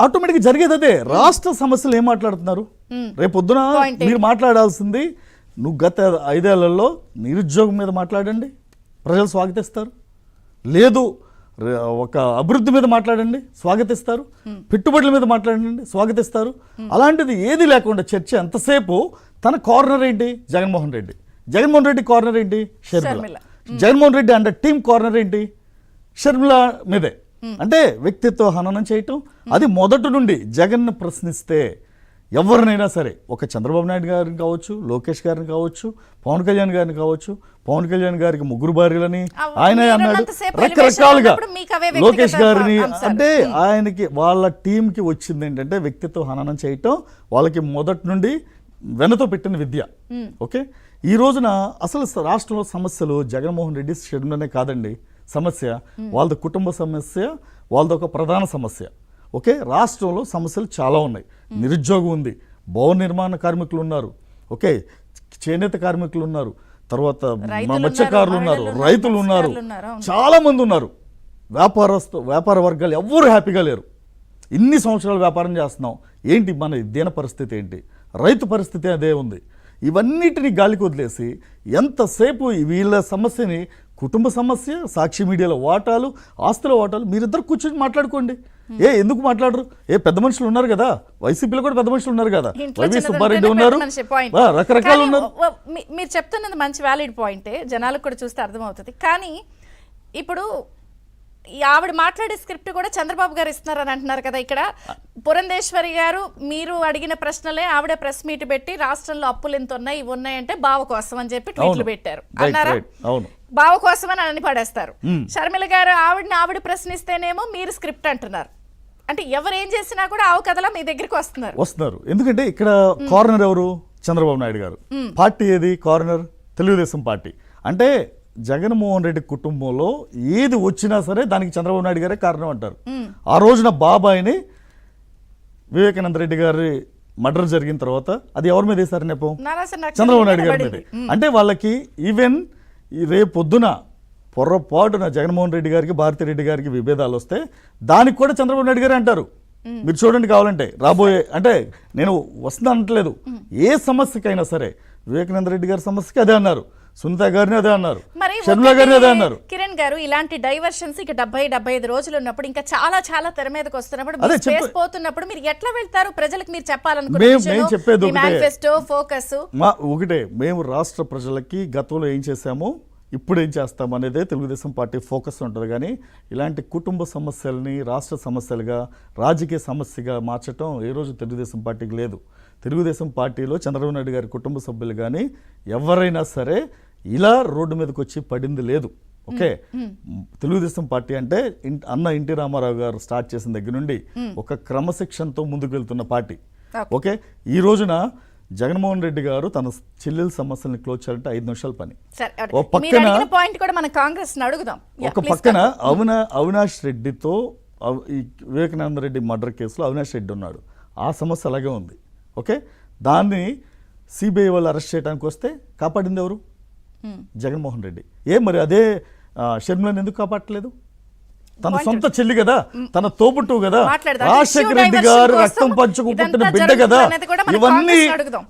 ఆటోమేటిక్గా జరిగేది అదే. రాష్ట్ర సమస్యలు ఏం మాట్లాడుతున్నారు? రేపొద్దున మీరు మాట్లాడాల్సింది నువ్వు గత 5 ఏళ్లలో నిరుద్యోగం మీద మాట్లాడండి, ప్రజలు స్వాగతిస్తారు. లేదు ఒక అభివృద్ధి మీద మాట్లాడండి, స్వాగతిస్తారు. పెట్టుబడుల మీద మాట్లాడండి, స్వాగతిస్తారు. అలాంటిది ఏది లేకుండా చర్చ ఎంతసేపు తన కార్నర్ ఏంటి? జగన్మోహన్ రెడ్డి. జగన్మోహన్ రెడ్డి కార్నర్ ఏంటి? Sharmila. Jaganmohan Reddy and team corner ఏంటి? షర్మిల మీదే. అంటే వ్యక్తిత్వ హననం చేయటం. అది మొదటి నుండి జగన్ను ప్రశ్నిస్తే ఎవరినైనా సరే, ఒక చంద్రబాబు నాయుడు గారిని కావచ్చు, లోకేష్ గారిని కావచ్చు, పవన్ కళ్యాణ్ గారిని కావచ్చు. పవన్ కళ్యాణ్ గారికి 3 భార్యలని ఆయన అన్నాడు రకరకాలుగా. లోకేష్ గారిని అంటే ఆయనకి వాళ్ళ టీంకి వచ్చింది ఏంటంటే వ్యక్తిత్వ హననం చేయటం. వాళ్ళకి మొదటి నుండి వెనతో పెట్టిన విద్య. ఓకే, ఈ రోజున అసలు రాష్ట్రంలో సమస్యలు జగన్మోహన్ రెడ్డి షర్మిలనే కాదండి సమస్య. వాళ్ళది కుటుంబ సమస్య, వాళ్ళది ఒక ప్రధాన సమస్య. ఓకే, రాష్ట్రంలో సమస్యలు చాలా ఉన్నాయి. నిరుద్యోగం ఉంది, భవన నిర్మాణ కార్మికులు ఉన్నారు, ఓకే, చేనేత కార్మికులు ఉన్నారు, తర్వాత మత్స్యకారులు ఉన్నారు, రైతులు ఉన్నారు, చాలా మంది ఉన్నారు. వ్యాపార వర్గాలు ఎవ్వరు హ్యాపీగా లేరు. ఇన్ని సంవత్సరాలు వ్యాపారం చేస్తున్నాం, ఏంటి మన దీన పరిస్థితి ఏంటి? రైతు పరిస్థితి అదే ఉంది. ఇవన్నిటిని గాలికి వదిలేసి ఎంతసేపు వీళ్ళ సమస్యని, కుటుంబ సమస్య, సాక్షి మీడియాలో వాటాలు, ఆస్తుల వాటాలు, మీరిద్దరు కూర్చొని మాట్లాడుకోండి. ఎందుకు మాట్లాడరు? పెద్ద మనుషులు ఉన్నారు కదా, వైసీపీలో కూడా పెద్ద మనుషులు ఉన్నారు కదా, వైవి సుబ్బారెడ్డి ఉన్నారు, రకరకాలు ఉన్నారు. మీరు చెప్తున్నది మంచి వ్యాలిడ్ పాయింటే, జనాలకు కూడా చూస్తే అర్థమవుతుంది. కానీ ఇప్పుడు ఆవిడ మాట్లాడే స్క్రిప్ట్ కూడా చంద్రబాబు గారు ఇస్తున్నారని అంటున్నారు కదా. ఇక్కడ పురంధేశ్వరి గారు మీరు అడిగిన ప్రశ్నలే ఆవిడ ప్రెస్ మీట్ పెట్టి రాష్ట్రంలో అప్పులు ఎంత ఉన్నాయి, ఇవి ఉన్నాయంటే బావ కోసం అని చెప్పి ట్వీట్లు పెట్టారు అన్నారా? బావ కోసం అని పడేస్తారు. షర్మిల గారు ఆవిడ ప్రశ్నిస్తేనేమో మీరు స్క్రిప్ట్ అంటున్నారు. అంటే ఎవరు ఏం చేసినా కూడా ఆవు కథలా మీ దగ్గరికి వస్తున్నారు. ఎందుకంటే ఇక్కడ కార్నర్ ఎవరు? చంద్రబాబు నాయుడు గారు. పార్టీ ఏది కార్నర్? తెలుగుదేశం పార్టీ. అంటే జగన్మోహన్ రెడ్డి కుటుంబంలో ఏది వచ్చినా సరే దానికి చంద్రబాబు నాయుడు గారే కారణం అంటారు. ఆ రోజున బాబాయిని వివేకానంద రెడ్డి గారి మర్డర్ జరిగిన తర్వాత అది ఎవరి మీద వేశారు నెపం? చంద్రబాబు నాయుడు గారి మీద. అంటే వాళ్ళకి ఈవెన్ రేపొద్దున పొర్రపాటున జగన్మోహన్ రెడ్డి గారికి, భారతిరెడ్డి గారికి విభేదాలు వస్తే దానికి కూడా చంద్రబాబు నాయుడు గారే అంటారు. మీరు చూడండి కావాలంటే రాబోయే, అంటే నేను వస్తున్నా అనట్లేదు, ఏ సమస్యకైనా సరే వివేకానంద రెడ్డి గారి సమస్యకి అదే అన్నారు, సునీత గారిని అదే అన్నారు, షర్మిల గారిని అదే అన్నారు. కిరణ్ గారు, ఇలాంటి డైవర్షన్స్ ఇక 70-75 రోజులు ఉన్నప్పుడు, ఇంకా చాలా చాలా తెర మీదకి వస్తున్నప్పుడు, స్పేస్ పోతున్నప్పుడు మీరు ఎట్లా వెళ్తారు? ప్రజలకు మీరు చెప్పాలనుకుంటున్నారు మేనిఫెస్టో ఫోకస్ ఒకటే. మేము రాష్ట్ర ప్రజలకి గతంలో ఏం చేశామో ఇప్పుడు ఏం చేస్తాం అనేదే తెలుగుదేశం పార్టీ ఫోకస్ ఉంటుంది. కానీ ఇలాంటి కుటుంబ సమస్యల్ని రాష్ట్ర సమస్యలుగా, రాజకీయ సమస్యగా మార్చడం ఏ రోజు తెలుగుదేశం పార్టీకి లేదు. తెలుగుదేశం పార్టీలో చంద్రబాబు నాయుడు గారి కుటుంబ సభ్యులు కానీ ఎవరైనా సరే ఇలా రోడ్డు మీదకి వచ్చి పడింది లేదు. ఓకే, తెలుగుదేశం పార్టీ అంటే అన్న ఎన్టీ రామారావు గారు స్టార్ట్ చేసిన దగ్గర నుండి ఒక క్రమశిక్షణతో ముందుకు వెళ్తున్న పార్టీ. ఓకే, ఈ రోజున జగన్మోహన్ రెడ్డి గారు తన చెల్లెల సమస్యలను క్లోజ్ చేయాలంటే 5 నిమిషాల పని. ఒక పక్కన అవినాష్ రెడ్డితో వివేకానంద రెడ్డి మర్డర్ కేసులో అవినాష్ రెడ్డి ఉన్నాడు, ఆ సమస్య అలాగే ఉంది. ఓకే, దాన్ని సిబిఐ వాళ్ళు అరెస్ట్ చేయడానికి వస్తే కాపాడింది ఎవరు? జగన్మోహన్ రెడ్డి. మరి అదే షర్మిలను ఎందుకు కాపాడలేదు? తన సొంత చెల్లి కదా, తన తోబుట్టు కదా, రాజశేఖర రెడ్డి గారు రక్తం పంచుకు పుట్టిన బిడ్డ కదా. ఇవన్నీ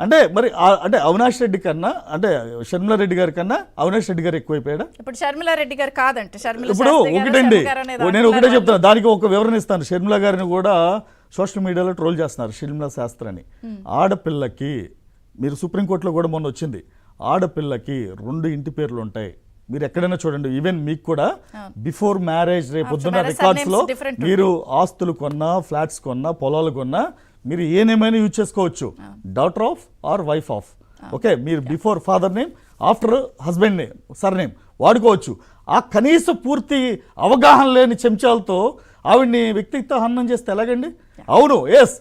అంటే మరి అంటే అవినాష్ రెడ్డి కన్నా, అంటే షర్మిల రెడ్డి గారి కన్నా అవినాష్ రెడ్డి గారు ఎక్కువైపోయాడా? ఇప్పుడు షర్మిల రెడ్డి గారు కాదంటే ఇప్పుడు ఒకటండి, నేను ఒకటే చెప్తాను, దానికి ఒక వివరణ ఇస్తాను. షర్మిల గారిని కూడా సోషల్ మీడియాలో ట్రోల్ చేస్తున్నారు, షర్మిల శాస్త్రి అని. ఆడపిల్లకి, మీరు సుప్రీంకోర్టులో కూడా మొన్న వచ్చింది, ఆడపిల్లకి 2 ఇంటి పేర్లు ఉంటాయి. మీరు ఎక్కడైనా చూడండి, ఈవెన్ మీకు కూడా బిఫోర్ మ్యారేజ్ రేపు పొద్దున్న రికార్డ్స్ లో మీరు ఆస్తులు కొన్నా, ఫ్లాట్స్ కొన్నా, పొలాలు కొన్నా మీరు ఏ నేమ్ అయినా యూజ్ చేసుకోవచ్చు, daughter of or wife of. Okay, మీరు before father name, after husband name, surname వాడుకోవచ్చు. ఆ కనీస పూర్తి అవగాహన లేని చెంచాలతో ఆవిడ్ని వ్యక్తిగత హననం చేస్తే ఎలాగండి? అవును, ఎస్,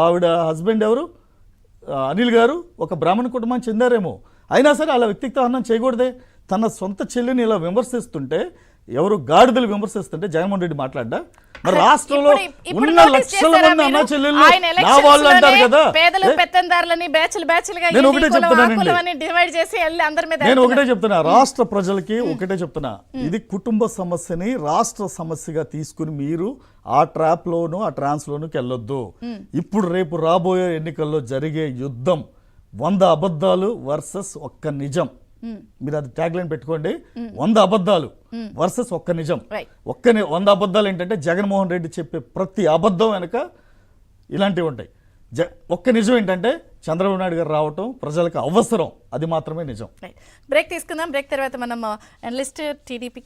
ఆవిడ హస్బెండ్ ఎవరు? అనిల్ గారు ఒక బ్రాహ్మణ కుటుంబానికి చెందారేమో, అయినా సరే అలా వ్యక్తిగత హననం చేయకూడదే. తన సొంత చెల్లిని ఇలా విమర్శిస్తుంటే, ఎవరు గాడిదలు విమర్శిస్తుంటే జగన్మోహన్ రెడ్డి మాట్లాడ్డా? మరి రాష్ట్రంలో ఇప్పుడు ఉన్న notice లక్షల చేశారా మంది అన్నా మీరు? చెల్లెళ్ళు ఆయన నా elections వాళ్ళు అంటారు లోనే కదా. పేదలు పెత్తందారులని బ్యాచ్లుగా నేను ఒకటే చెప్తున్నానండి. డివైడ్ చేసి వెళ్ళి అందరి మీద నేను ఒకటే చెప్తున్నా, రాష్ట్ర ప్రజలకి ఒకటే చెప్తున్నా, ఇది కుటుంబ సమస్యని రాష్ట్ర సమస్యగా తీసుకుని మీరు ఆ ట్రాప్ లోను ఆ ట్రాన్స్ లోనుకి వెళ్ళొద్దు. ఇప్పుడు రేపు రాబోయే ఎన్నికల్లో జరిగే యుద్ధం 100 అబద్ధాలు వర్సెస్ ఒక్క నిజం. మీరు అది ట్యాగ్ లైన్ పెట్టుకోండి, 100 అబద్ధాలు వర్సెస్ ఒక్క నిజం. 100 అబద్ధాలు ఏంటంటే జగన్మోహన్ రెడ్డి చెప్పే ప్రతి అబద్ధం వెనక ఇలాంటివి ఉంటాయి. ఒక్క నిజం ఏంటంటే చంద్రబాబు నాయుడు గారు రావటం ప్రజలకు అవసరం, అది మాత్రమే నిజం. బ్రేక్ తీసుకుందాం. బ్రేక్ తర్వాత మనం అనలిస్ట్ టీడీపీ